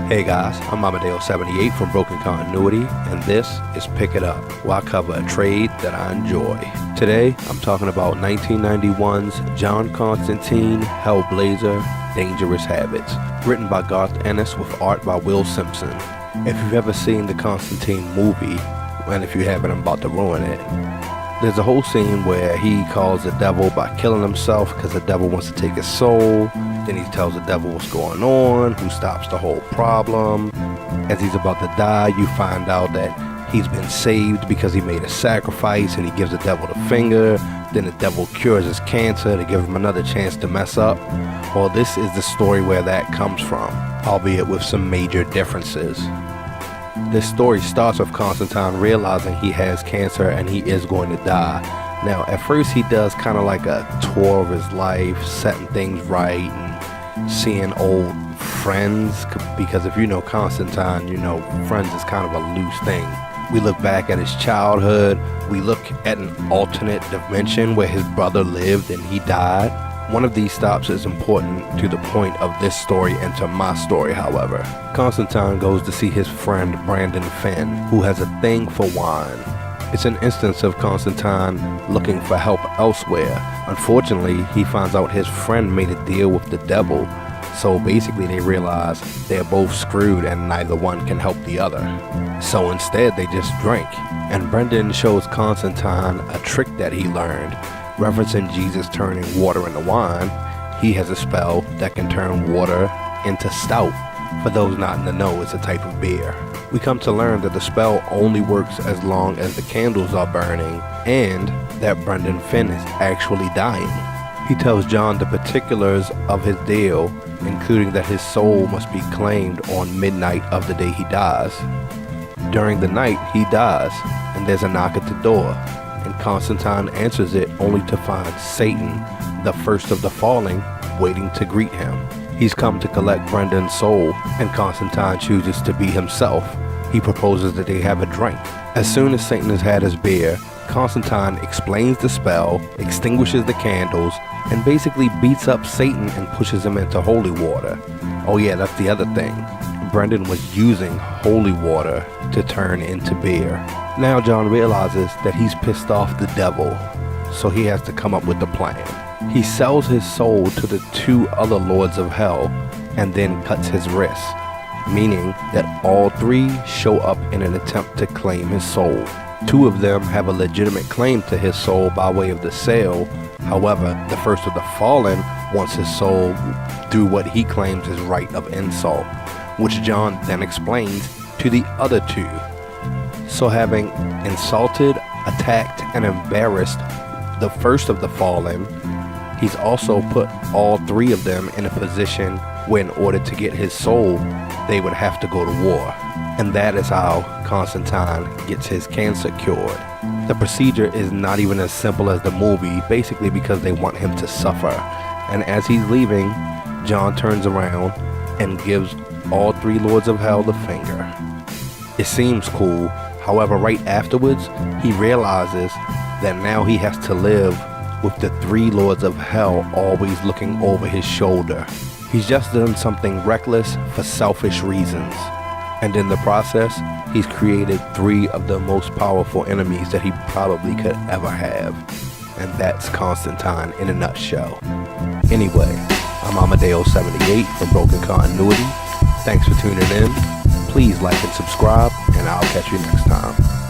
Hey guys, I'm Amadeo78 from Broken Continuity, and this is Pick It Up, where I cover a trade that I enjoy. Today, I'm talking about 1991's John Constantine, Hellblazer, Dangerous Habits, written by Garth Ennis with art by Will Simpson. If you've ever seen the Constantine movie, and if you haven't, I'm about to ruin it. There's a whole scene where he calls the devil by killing himself because the devil wants to take his soul. Then he tells the devil what's going on, who stops the whole problem. As he's about to die, you find out that he's been saved because he made a sacrifice, and he gives the devil the finger. Then the devil cures his cancer to give him another chance to mess up. Well, this is the story where that comes from, albeit with some major differences. This story starts with Constantine realizing he has cancer and he is going to die. Now, at first he does kind of like a tour of his life, setting things right and seeing old friends, because if you know Constantine, you know friends is kind of a loose thing. We look back at his childhood, we look at an alternate dimension where his brother lived and he died. One of these stops is important to the point of this story and to my story, however. Constantine goes to see his friend Brandon Finn, who has a thing for wine. It's an instance of Constantine looking for help elsewhere. Unfortunately, he finds out his friend made a deal with the devil, so basically they realize they're both screwed and neither one can help the other. So instead they just drink, and Brendan shows Constantine a trick that he learned. Referencing Jesus turning water into wine, he has a spell that can turn water into stout. For those not in the know, it's a type of beer. We come to learn that the spell only works as long as the candles are burning, and that Brendan Finn is actually dying. He tells John the particulars of his deal, including that his soul must be claimed on midnight of the day he dies. During the night, he dies, and there's a knock at the door. And Constantine answers it only to find Satan, the first of the falling, waiting to greet him. He's come to collect Brendan's soul, and Constantine chooses to be himself. He proposes that they have a drink. As soon as Satan has had his beer, Constantine explains the spell, extinguishes the candles, and basically beats up Satan and pushes him into holy water. Oh yeah, that's the other thing. Brendan was using holy water to turn into beer. Now John realizes that he's pissed off the devil, so he has to come up with a plan. He sells his soul to the two other lords of hell and then cuts his wrists, meaning that all three show up in an attempt to claim his soul. Two of them have a legitimate claim to his soul by way of the sale. However, the first of the fallen wants his soul through what he claims is right of insult, which John then explains to the other two. So having insulted, attacked, and embarrassed the first of the fallen, he's also put all three of them in a position where in order to get his soul, they would have to go to war. And that is how Constantine gets his cancer cured. The procedure is not even as simple as the movie, basically because they want him to suffer. And as he's leaving, John turns around and gives all three lords of hell the finger. It seems cool. However, right afterwards, he realizes that now he has to live with the three lords of hell always looking over his shoulder. He's just done something reckless for selfish reasons. And in the process, he's created three of the most powerful enemies that he probably could ever have. And that's Constantine in a nutshell. Anyway, I'm Amadeo78 from Broken Continuity. Thanks for tuning in. Please like and subscribe, and I'll catch you next time.